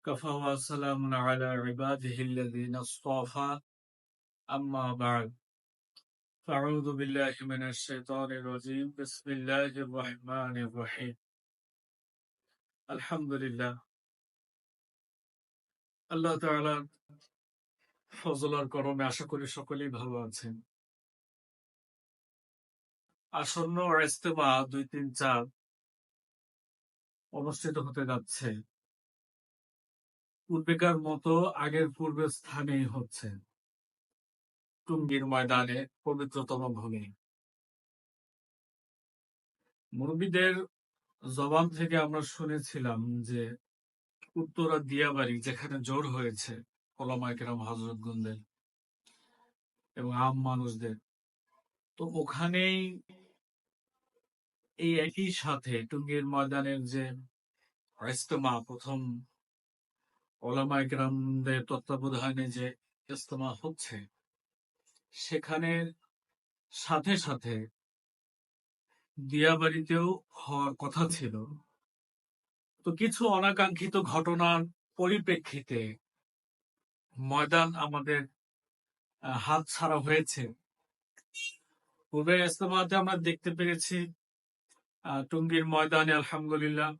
كفى وسلام على عباده الذين اصطفى أما بعد فأعوذ بالله من الشيطان الرجيم بسم الله الرحمن الرحيم الحمد لله আল্লাহ তাআলার ফজল আর করমে আশা করি সকলেই ভালো আছেন। আসন্ন ইজতেমা 2, 3, 4 অনুষ্ঠিত হতে যাচ্ছে। পূর্বেকার মতো আগের পূর্বের স্থানেই হচ্ছে, টুঙ্গির ময়দানে, পবিত্রতম ভূমি। মুরব্বীদের জবান থেকে আমরা শুনেছিলাম যে উত্তরা দিয়াবাড়ি যেখানে জোর হয়েছে ওলামায়ে কেরাম হযরতগণদের এবং আম মানুষদের, তো ওখানেই এই একই সাথে টুঙ্গির ময়দানের যে ইজতেমা, প্রথম ওলামায়ে কেরামদের তত্ত্বাবধানে যে ইজতেমা হচ্ছে, সেখানে সাথে সাথে দিয়াবাড়িতেও হওয়ার কথা ছিল। তো কিছু অনাকাঙ্ক্ষিত ঘটনার পরিপ্রেক্ষিতে ময়দান আমাদের হাত ছাড়া হয়েছে। পূর্বের ইজতেমাতে আমরা দেখতে পেরেছি টুঙ্গির ময়দানে আলহামদুলিল্লাহ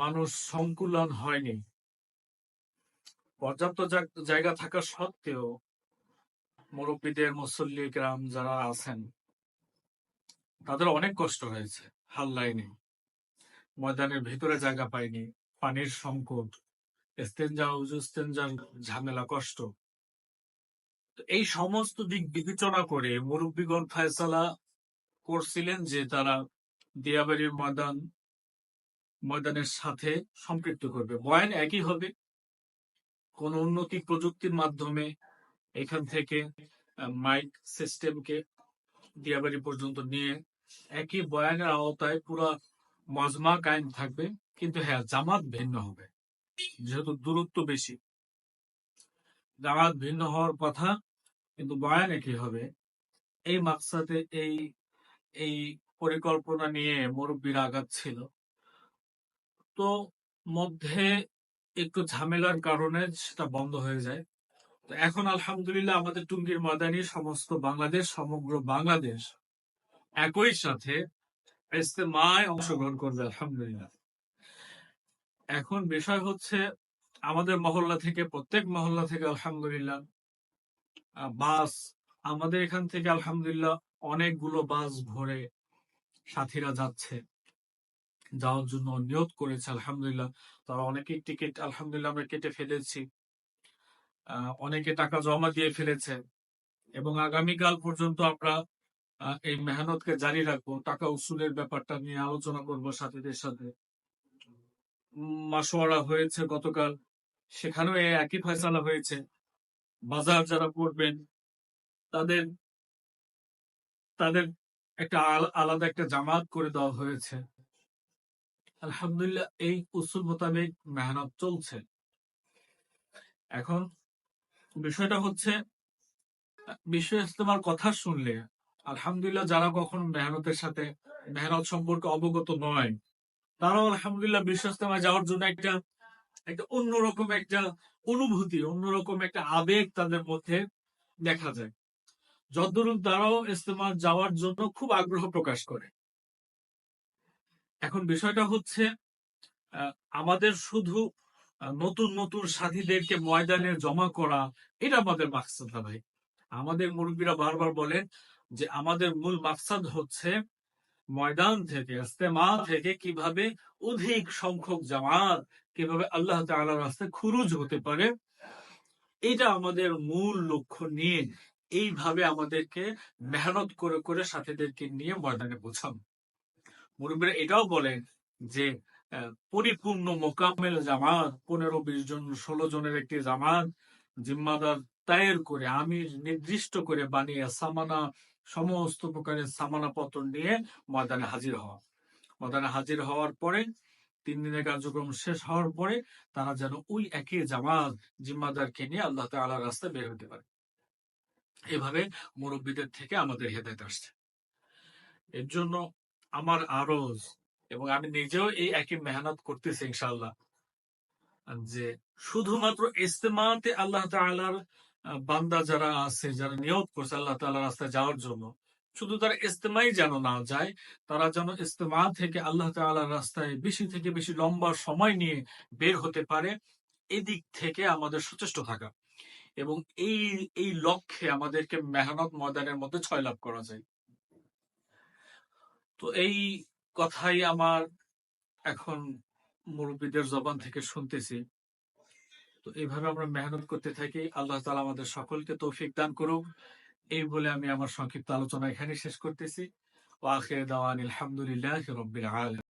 মানুষ সংকুলন হয়নি। পর্যাপ্ত জায়গা থাকা সত্ত্বেও মুরব্বীদের, মুসল্লি কেরাম যারা আছেন, তাদের অনেক কষ্ট হয়েছে। হাল লাইনে ময়দানের ভিতরে জায়গা পায়নি, পানির সংকট, ইস্তেঞ্জার ঝামেলা, কষ্ট। এই সমস্ত দিক বিবেচনা করে মুরব্বীগণ ফয়সালা করছিলেন যে তারা দিয়াবাড়ির ময়দানের সাথে সম্পৃক্ত করবে। বয়ান একই হবে, কোন উন্নতি প্রযুক্তির মাধ্যমে এখান থেকে মাইক সিস্টেমকে দিয়াবাড়ি পর্যন্ত নিয়ে একই বয়ানের আওতায় পুরো মজমা কায়েম থাকবে, কিন্তু হ্যাঁ, জামাত ভিন্ন হবে। যেহেতু দূরত্ব বেশি, জামাত ভিন্ন হওয়ার কথা, কিন্তু বয়ান একই হবে। এই মাকসাদে এই পরিকল্পনা নিয়ে মুরব্বীরা আগাচ্ছিল। তো মধ্যে একটু ঝামেলার কারণে সেটা বন্ধ হয়ে যায়। তো এখন আলহামদুলিল্লাহ আমাদের টুঙ্গির ময়দানে সমগ্র বাংলাদেশ একই সাথে ইজতেমায় অংশগ্রহণ করবে আলহামদুলিল্লাহ। এখন বিষয় হচ্ছে আমাদের প্রত্যেক মহল্লা থেকে আলহামদুলিল্লাহ বাস, আমাদের এখান থেকে আলহামদুলিল্লাহ অনেকগুলো বাস ভরে সাথীরা যাওয়ার জন্য নিয়ত করেছে আলহামদুলিল্লাহ। তারা অনেকেই টিকিট আলহামদুলিল্লাহ আমরা কেটে ফেলেছি, অনেকে টাকা জমা দিয়ে ফেলেছে, এবং আগামীকাল পর্যন্ত আমরা এই মেহনতকে জারি রাখবো। টাকা উসুলের ব্যাপারটা নিয়ে আলোচনা করব সাথীদের সাথে। মাশওয়ারা হয়েছে গতকাল, সেখানেও একই ফয়সালা হয়েছে। বাজার যারা করবেন তাদের তাদের একটা আলাদা একটা জামাত করে দেওয়া হয়েছে। আলহামদুলিল্লাহ এই উসুল মোতাবেক মেহনত চলছে। এখন বিষয়টা হচ্ছে, বিশ্ব ইজতেমার কথা শুনলে আলহামদুলিল্লাহ যারা কখনো মেহনত সম্পর্কে অবগত নয়, তারাও আলহামদুলিল্লাহ বিশ্ব ইজতেমায় যাওয়ার জন্য একটা অন্যরকম একটা অনুভূতি, অন্যরকম একটা আবেগ তাদের মধ্যে দেখা যায়। যতদূর তারাও ইজতেমা যাওয়ার জন্য খুব আগ্রহ প্রকাশ করে। এখন বিষয়টা হচ্ছে আমাদের শুধু নতুন নতুন সাথীদেরকে ময়দানে জমা করা, এটা আমাদের মাকসাদ না ভাই। আমাদের মুরব্বীরা বারবার বলেন যে আমাদের মূল মাকসাদ হচ্ছে ময়দান থেকে, ইজতেমা থেকে কিভাবে অধিক সংখ্যক জামাত, কিভাবে আল্লাহ তাআলার রাস্তায় খুরুজ হতে পারে, এটা আমাদের মূল লক্ষ্য নিয়ে এইভাবে আমাদেরকে মেহনত করে করে সাথীদেরকে নিয়ে ময়দানে পৌঁছানো। মুরব্বীরা এটাও বলেন যে পরিপূর্ণ মোকাম্মেল জামাত, 15-20 জন 16 জনের একটি জামাত জিম্মাদার তায়ের করে, আমি নির্দিষ্ট করে বানিয়ে সমস্ত প্রকারের সামানা পত্র নিয়ে ময়দানে হাজির হওয়ার পরে 3 দিনের কার্যক্রম শেষ হওয়ার পরে তারা যেন ওই একই জামাত জিম্মাদারকে নিয়ে আল্লাহ তাআলার রাস্তায় বের হতে পারে। এভাবে মুরব্বীদের থেকে আমাদের হেদায়েত আসছে। এর জন্য আমার আরজ, এবং আমি নিজেও এই একই মেহনত করতেছি ইনশাআল্লাহ, যে শুধুমাত্র ইস্তেমাতে আল্লাহ তাআলার বান্দা যারা আছে, যারা নিয়ত করছে আল্লাহ তাআলার রাস্তায় যাওয়ার জন্য, শুধু তারা ইস্তেমাই যেন না যায়, তারা যেন ইস্তেমা থেকে আল্লাহ তাআলার রাস্তায় বেশি থেকে বেশি লম্বা সময় নিয়ে বের হতে পারে, এদিক থেকে আমাদের সচেষ্ট থাকা। এবং এই এই লক্ষ্যে আমাদেরকে মেহনত ময়দানের মধ্যে জয়লাভ করা যায়। তো এই কথাই আমার এখন মুরব্বীদের জবান থেকে শুনতেছি। তো এইভাবে আমরা মেহনত করতে থাকি। আল্লাহ তাআলা আমাদের সকলকে তৌফিক দান করুক। এই বলে আমি আমার সংক্ষিপ্ত আলোচনা এখানে শেষ করতেছি। ওয়া আখিরু দাওয়ানা আলহামদুলিল্লাহি রাব্বিল আলামিন।